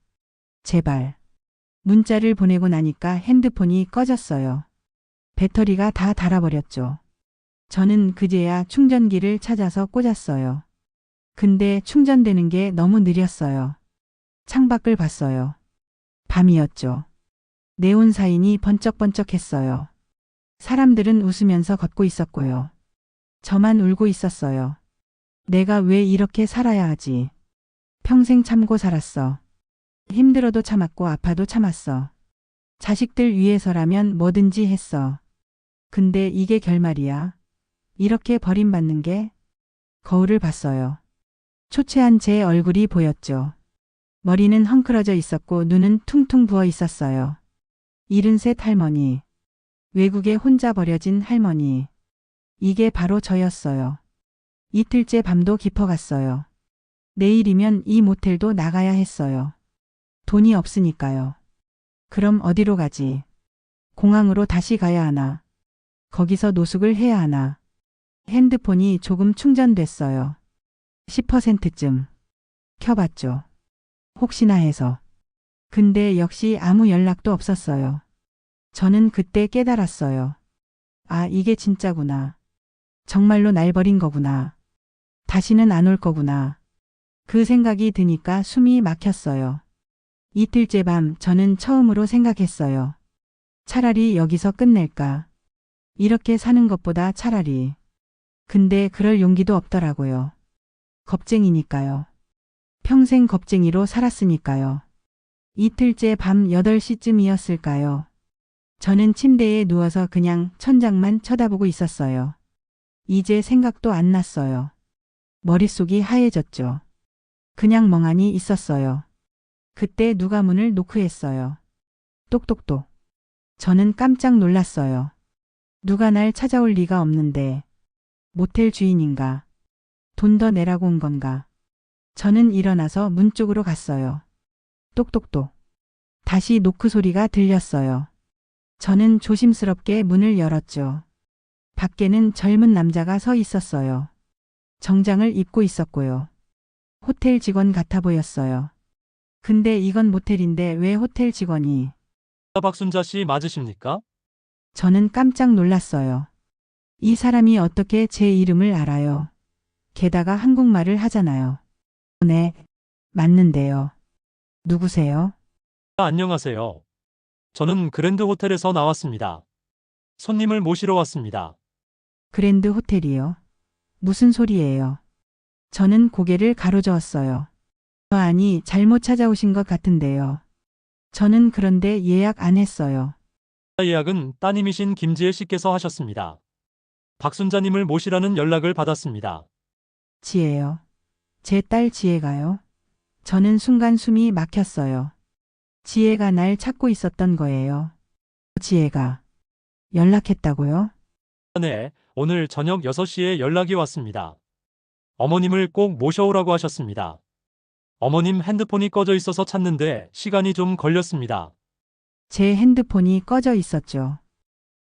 제발. 문자를 보내고 나니까 핸드폰이 꺼졌어요. 배터리가 다 닳아버렸죠. 저는 그제야 충전기를 찾아서 꽂았어요. 근데 충전되는 게 너무 느렸어요. 창밖을 봤어요. 밤이었죠. 네온 사인이 번쩍번쩍했어요. 사람들은 웃으면서 걷고 있었고요. 저만 울고 있었어요. 내가 왜 이렇게 살아야 하지? 평생 참고 살았어. 힘들어도 참았고 아파도 참았어. 자식들 위해서라면 뭐든지 했어. 근데 이게 결말이야. 이렇게 버림받는 게? 거울을 봤어요. 초췌한 제 얼굴이 보였죠. 머리는 헝클어져 있었고 눈은 퉁퉁 부어 있었어요. 73 할머니. 외국에 혼자 버려진 할머니. 이게 바로 저였어요. 이틀째 밤도 깊어갔어요. 내일이면 이 모텔도 나가야 했어요. 돈이 없으니까요. 그럼 어디로 가지? 공항으로 다시 가야 하나? 거기서 노숙을 해야 하나? 핸드폰이 조금 충전됐어요. 10%쯤. 켜봤죠. 혹시나 해서. 근데 역시 아무 연락도 없었어요. 저는 그때 깨달았어요. 아, 이게 진짜구나. 정말로 날 버린 거구나. 다시는 안 올 거구나. 그 생각이 드니까 숨이 막혔어요. 이틀째 밤 저는 처음으로 생각했어요. 차라리 여기서 끝낼까. 이렇게 사는 것보다 차라리. 근데 그럴 용기도 없더라고요. 겁쟁이니까요. 평생 겁쟁이로 살았으니까요. 이틀째 밤 8시쯤이었을까요? 저는 침대에 누워서 그냥 천장만 쳐다보고 있었어요. 이제 생각도 안 났어요. 머릿속이 하얘졌죠. 그냥 멍하니 있었어요. 그때 누가 문을 노크했어요. 똑똑똑. 저는 깜짝 놀랐어요. 누가 날 찾아올 리가 없는데. 모텔 주인인가? 돈 더 내라고 온 건가? 저는 일어나서 문 쪽으로 갔어요. 똑똑똑. 다시 노크 소리가 들렸어요. 저는 조심스럽게 문을 열었죠. 밖에는 젊은 남자가 서 있었어요. 정장을 입고 있었고요. 호텔 직원 같아 보였어요. 근데 이건 모텔인데 왜 호텔 직원이? 박순자 씨 맞으십니까? 저는 깜짝 놀랐어요. 이 사람이 어떻게 제 이름을 알아요? 게다가 한국말을 하잖아요. 네, 맞는데요. 누구세요? 안녕하세요. 저는 그랜드 호텔에서 나왔습니다. 손님을 모시러 왔습니다. 그랜드 호텔이요. 무슨 소리예요? 저는 고개를 가로저었어요. 아니, 잘못 찾아오신 것 같은데요. 저는 그런데 예약 안 했어요. 예약은 따님이신 김지혜 씨께서 하셨습니다. 박순자님을 모시라는 연락을 받았습니다. 지혜요. 제 딸 지혜가요. 저는 순간 숨이 막혔어요. 지혜가 날 찾고 있었던 거예요. 지혜가 연락했다고요? 네, 오늘 저녁 6시에 연락이 왔습니다. 어머님을 꼭 모셔오라고 하셨습니다. 어머님 핸드폰이 꺼져 있어서 찾는데 시간이 좀 걸렸습니다. 제 핸드폰이 꺼져 있었죠.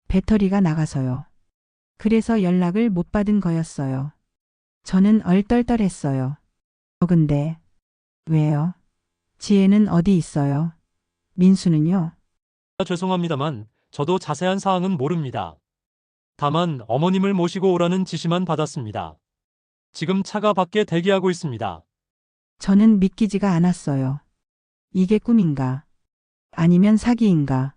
배터리가 나가서요. 그래서 연락을 못 받은 거였어요. 저는 얼떨떨했어요. 근데 왜요? 지혜는 어디 있어요? 민수는요? 죄송합니다만 저도 자세한 사항은 모릅니다. 다만 어머님을 모시고 오라는 지시만 받았습니다. 지금 차가 밖에 대기하고 있습니다. 저는 믿기지가 않았어요. 이게 꿈인가? 아니면 사기인가?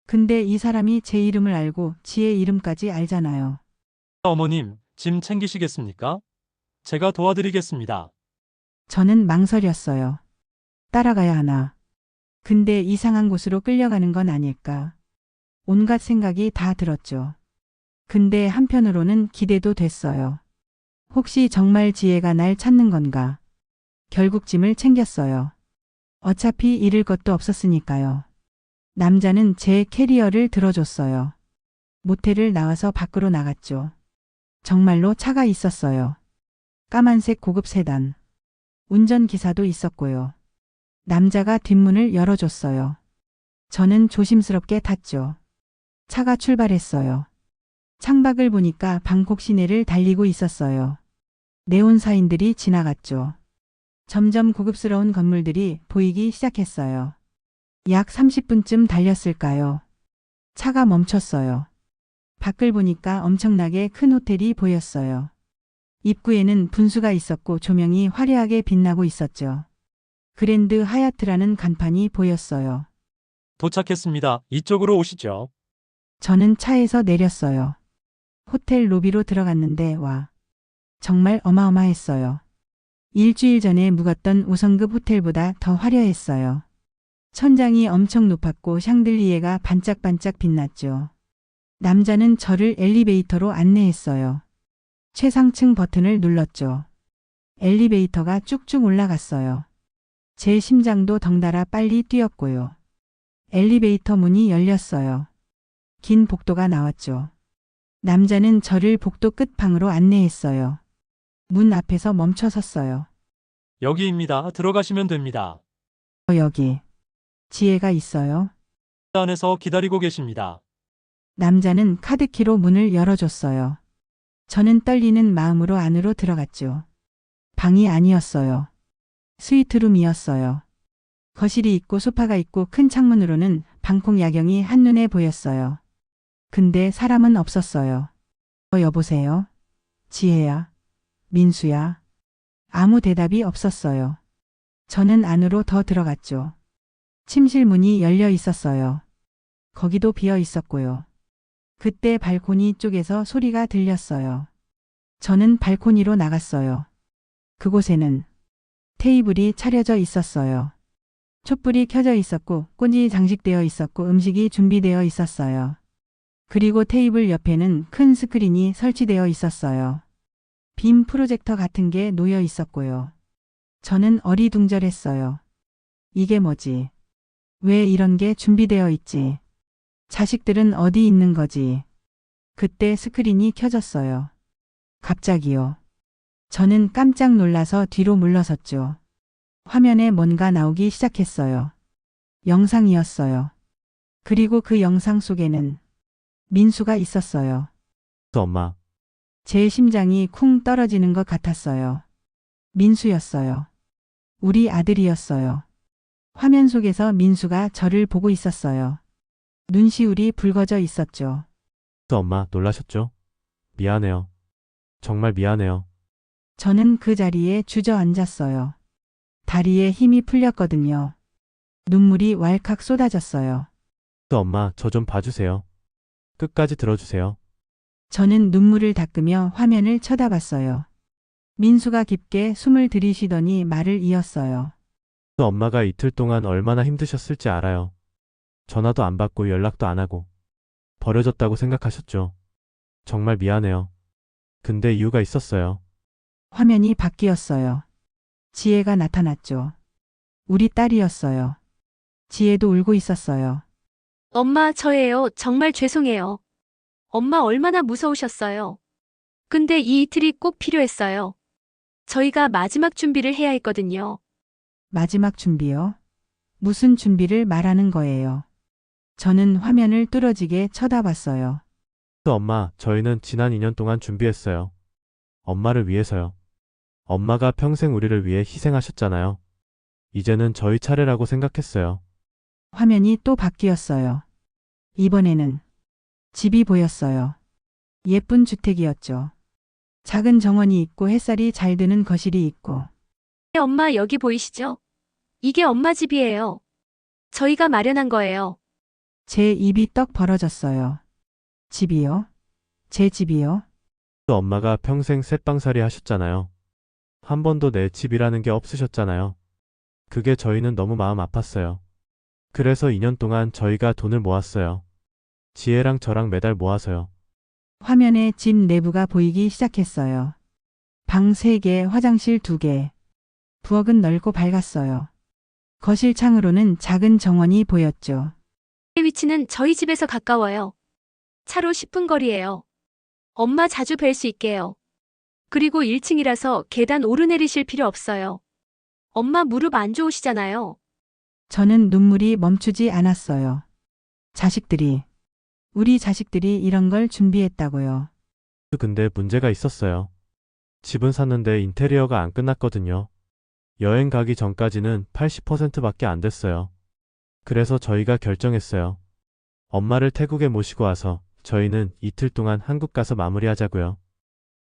근데 이 사람이 제 이름을 알고 지혜 이름까지 알잖아요. 어머님, 짐 챙기시겠습니까? 제가 도와드리겠습니다. 저는 망설였어요. 따라가야 하나? 근데 이상한 곳으로 끌려가는 건 아닐까? 온갖 생각이 다 들었죠. 근데 한편으로는 기대도 됐어요. 혹시 정말 지혜가 날 찾는 건가? 결국 짐을 챙겼어요. 어차피 잃을 것도 없었으니까요. 남자는 제 캐리어를 들어줬어요. 모텔을 나와서 밖으로 나갔죠. 정말로 차가 있었어요. 까만색 고급 세단. 운전기사도 있었고요. 남자가 뒷문을 열어줬어요. 저는 조심스럽게 탔죠. 차가 출발했어요. 창밖을 보니까 방콕 시내를 달리고 있었어요. 네온사인들이 지나갔죠. 점점 고급스러운 건물들이 보이기 시작했어요. 약 30분쯤 달렸을까요? 차가 멈췄어요. 밖을 보니까 엄청나게 큰 호텔이 보였어요. 입구에는 분수가 있었고 조명이 화려하게 빛나고 있었죠. 그랜드 하얏트라는 간판이 보였어요. 도착했습니다. 이쪽으로 오시죠. 저는 차에서 내렸어요. 호텔 로비로 들어갔는데 와. 정말 어마어마했어요. 일주일 전에 묵었던 5성급 호텔보다 더 화려했어요. 천장이 엄청 높았고 샹들리에가 반짝반짝 빛났죠. 남자는 저를 엘리베이터로 안내했어요. 최상층 버튼을 눌렀죠. 엘리베이터가 쭉쭉 올라갔어요. 제 심장도 덩달아 빨리 뛰었고요. 엘리베이터 문이 열렸어요. 긴 복도가 나왔죠. 남자는 저를 복도 끝방으로 안내했어요. 문 앞에서 멈춰 섰어요. 여기입니다. 들어가시면 됩니다. 여기. 지혜가 있어요. 안에서 기다리고 계십니다. 남자는 카드키로 문을 열어줬어요. 저는 떨리는 마음으로 안으로 들어갔죠. 방이 아니었어요. 스위트룸이었어요. 거실이 있고 소파가 있고 큰 창문으로는 방콕 야경이 한눈에 보였어요. 근데 사람은 없었어요. 여보세요? 지혜야? 민수야? 아무 대답이 없었어요. 저는 안으로 더 들어갔죠. 침실 문이 열려 있었어요. 거기도 비어 있었고요. 그때 발코니 쪽에서 소리가 들렸어요. 저는 발코니로 나갔어요. 그곳에는 테이블이 차려져 있었어요. 촛불이 켜져 있었고 꽃이 장식되어 있었고 음식이 준비되어 있었어요. 그리고 테이블 옆에는 큰 스크린이 설치되어 있었어요. 빔 프로젝터 같은 게 놓여 있었고요. 저는 어리둥절했어요. 이게 뭐지? 왜 이런 게 준비되어 있지? 자식들은 어디 있는 거지? 그때 스크린이 켜졌어요. 갑자기요. 저는 깜짝 놀라서 뒤로 물러섰죠. 화면에 뭔가 나오기 시작했어요. 영상이었어요. 그리고 그 영상 속에는 민수가 있었어요. 엄마, 제 심장이 쿵 떨어지는 것 같았어요. 민수였어요. 우리 아들이었어요. 화면 속에서 민수가 저를 보고 있었어요. 눈시울이 붉어져 있었죠. 엄마 놀라셨죠? 미안해요. 정말 미안해요. 저는 그 자리에 주저앉았어요. 다리에 힘이 풀렸거든요. 눈물이 왈칵 쏟아졌어요. 엄마, 저 좀 봐주세요. 끝까지 들어주세요. 저는 눈물을 닦으며 화면을 쳐다봤어요. 민수가 깊게 숨을 들이쉬더니 말을 이었어요. 엄마가 이틀 동안 얼마나 힘드셨을지 알아요. 전화도 안 받고 연락도 안 하고 버려졌다고 생각하셨죠. 정말 미안해요. 근데 이유가 있었어요. 화면이 바뀌었어요. 지혜가 나타났죠. 우리 딸이었어요. 지혜도 울고 있었어요. 엄마, 저예요. 정말 죄송해요. 엄마 얼마나 무서우셨어요. 근데 이 이틀이 꼭 필요했어요. 저희가 마지막 준비를 해야 했거든요. 마지막 준비요? 무슨 준비를 말하는 거예요? 저는 화면을 뚫어지게 쳐다봤어요. 엄마, 저희는 지난 2년 동안 준비했어요. 엄마를 위해서요. 엄마가 평생 우리를 위해 희생하셨잖아요. 이제는 저희 차례라고 생각했어요. 화면이 또 바뀌었어요. 이번에는 집이 보였어요. 예쁜 주택이었죠. 작은 정원이 있고 햇살이 잘 드는 거실이 있고 엄마 여기 보이시죠? 이게 엄마 집이에요. 저희가 마련한 거예요. 제 입이 떡 벌어졌어요. 집이요? 제 집이요? 엄마가 평생 셋방살이 하셨잖아요. 한 번도 내 집이라는 게 없으셨잖아요. 그게 저희는 너무 마음 아팠어요. 그래서 2년 동안 저희가 돈을 모았어요. 지혜랑 저랑 매달 모아서요. 화면에 집 내부가 보이기 시작했어요. 방 3개, 화장실 2개. 부엌은 넓고 밝았어요. 거실 창으로는 작은 정원이 보였죠. 위치는 저희 집에서 가까워요. 차로 10분 거리예요. 엄마 자주 뵐 수 있게요. 그리고 1층이라서 계단 오르내리실 필요 없어요. 엄마 무릎 안 좋으시잖아요. 저는 눈물이 멈추지 않았어요. 우리 자식들이 이런 걸 준비했다고요. 근데 문제가 있었어요. 집은 샀는데 인테리어가 안 끝났거든요. 여행 가기 전까지는 80%밖에 안 됐어요. 그래서 저희가 결정했어요. 엄마를 태국에 모시고 와서 저희는 이틀 동안 한국 가서 마무리하자고요.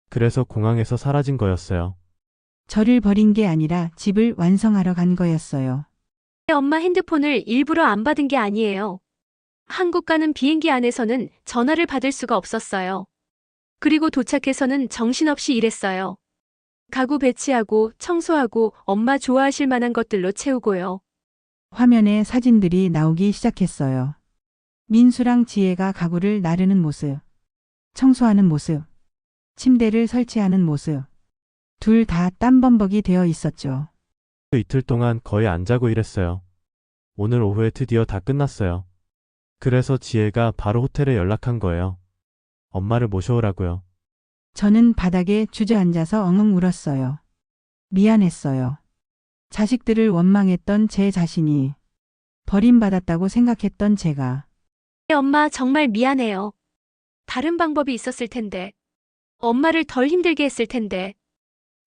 그래서 공항에서 사라진 거였어요. 저를 버린 게 아니라 집을 완성하러 간 거였어요. 엄마 핸드폰을 일부러 안 받은 게 아니에요. 한국 가는 비행기 안에서는 전화를 받을 수가 없었어요. 그리고 도착해서는 정신없이 일했어요. 가구 배치하고 청소하고 엄마 좋아하실 만한 것들로 채우고요. 화면에 사진들이 나오기 시작했어요. 민수랑 지혜가 가구를 나르는 모습, 청소하는 모습, 침대를 설치하는 모습. 둘 다 땀범벅이 되어 있었죠. 이틀 동안 거의 안 자고 일했어요. 오늘 오후에 드디어 다 끝났어요. 그래서 지혜가 바로 호텔에 연락한 거예요. 엄마를 모셔오라고요. 저는 바닥에 주저앉아서 엉엉 울었어요. 미안했어요. 자식들을 원망했던 제 자신이, 버림받았다고 생각했던 제가. 엄마 정말 미안해요. 다른 방법이 있었을 텐데. 엄마를 덜 힘들게 했을 텐데.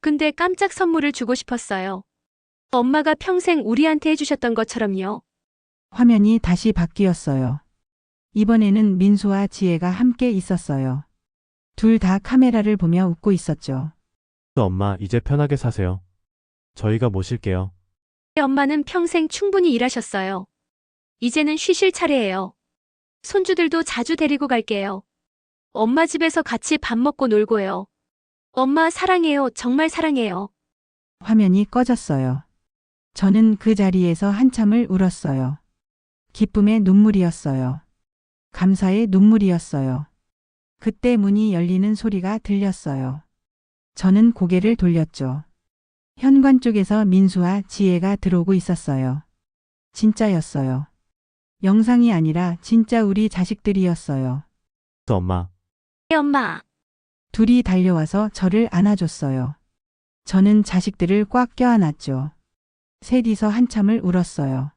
근데 깜짝 선물을 주고 싶었어요. 엄마가 평생 우리한테 해주셨던 것처럼요. 화면이 다시 바뀌었어요. 이번에는 민수와 지혜가 함께 있었어요. 둘 다 카메라를 보며 웃고 있었죠. 엄마, 이제 편하게 사세요. 저희가 모실게요. 엄마는 평생 충분히 일하셨어요. 이제는 쉬실 차례예요. 손주들도 자주 데리고 갈게요. 엄마 집에서 같이 밥 먹고 놀고요. 엄마 사랑해요. 정말 사랑해요. 화면이 꺼졌어요. 저는 그 자리에서 한참을 울었어요. 기쁨의 눈물이었어요. 감사의 눈물이었어요. 그때 문이 열리는 소리가 들렸어요. 저는 고개를 돌렸죠. 현관 쪽에서 민수와 지혜가 들어오고 있었어요. 진짜였어요. 영상이 아니라 진짜 우리 자식들이었어요. 엄마, 엄마. 둘이 달려와서 저를 안아줬어요. 저는 자식들을 꽉 껴안았죠. 셋이서 한참을 울었어요.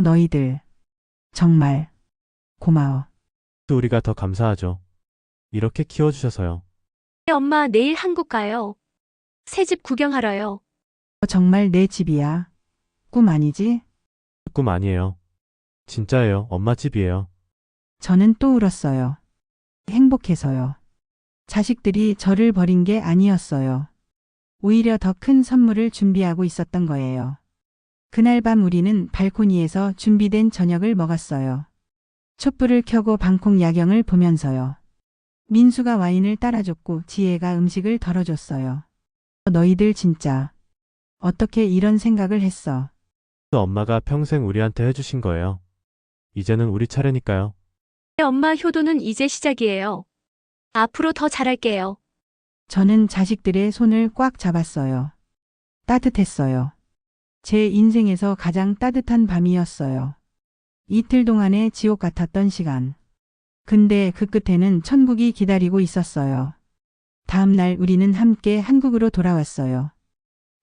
너희들 정말 고마워. 우리가 더 감사하죠. 이렇게 키워주셔서요. 엄마 내일 한국 가요. 새집 구경하러요. 정말 내 집이야. 꿈 아니지? 꿈 아니에요. 진짜예요. 엄마 집이에요. 저는 또 울었어요. 행복해서요. 자식들이 저를 버린 게 아니었어요. 오히려 더 큰 선물을 준비하고 있었던 거예요. 그날 밤 우리는 발코니에서 준비된 저녁을 먹었어요. 촛불을 켜고 방콕 야경을 보면서요. 민수가 와인을 따라줬고 지혜가 음식을 덜어줬어요. 너희들 진짜 어떻게 이런 생각을 했어? 엄마가 평생 우리한테 해주신 거예요. 이제는 우리 차례니까요. 엄마 효도는 이제 시작이에요. 앞으로 더 잘할게요. 저는 자식들의 손을 꽉 잡았어요. 따뜻했어요. 제 인생에서 가장 따뜻한 밤이었어요. 이틀 동안의 지옥 같았던 시간. 근데 그 끝에는 천국이 기다리고 있었어요. 다음 날 우리는 함께 한국으로 돌아왔어요.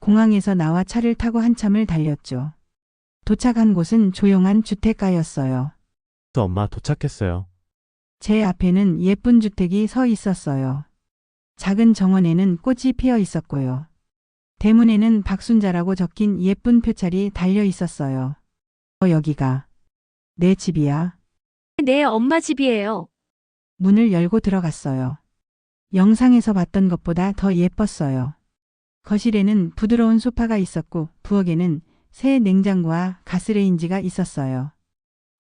공항에서 나와 차를 타고 한참을 달렸죠. 도착한 곳은 조용한 주택가였어요. 엄마 도착했어요. 제 앞에는 예쁜 주택이 서 있었어요. 작은 정원에는 꽃이 피어 있었고요. 대문에는 박순자라고 적힌 예쁜 표찰이 달려 있었어요. 여기가 내 집이야. 네, 엄마 집이에요. 문을 열고 들어갔어요. 영상에서 봤던 것보다 더 예뻤어요. 거실에는 부드러운 소파가 있었고 부엌에는 새 냉장고와 가스레인지가 있었어요.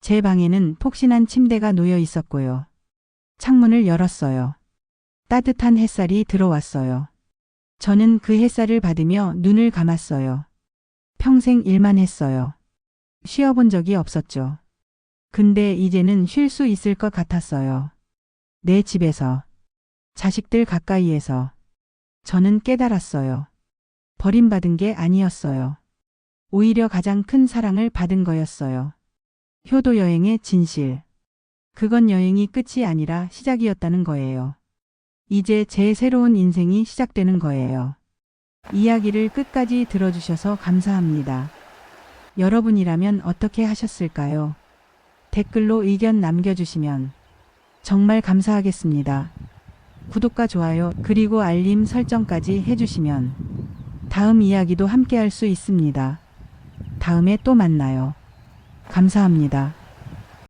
제 방에는 폭신한 침대가 놓여 있었고요. 창문을 열었어요. 따뜻한 햇살이 들어왔어요. 저는 그 햇살을 받으며 눈을 감았어요. 평생 일만 했어요. 쉬어본 적이 없었죠. 근데 이제는 쉴 수 있을 것 같았어요. 내 집에서 자식들 가까이에서. 저는 깨달았어요. 버림받은 게 아니었어요. 오히려 가장 큰 사랑을 받은 거였어요. 효도 여행의 진실. 그건 여행이 끝이 아니라 시작이었다는 거예요. 이제 제 새로운 인생이 시작되는 거예요. 이야기를 끝까지 들어주셔서 감사합니다. 여러분이라면 어떻게 하셨을까요? 댓글로 의견 남겨주시면 정말 감사하겠습니다. 구독과 좋아요 그리고 알림 설정까지 해주시면 다음 이야기도 함께 할 수 있습니다. 다음에 또 만나요. 감사합니다.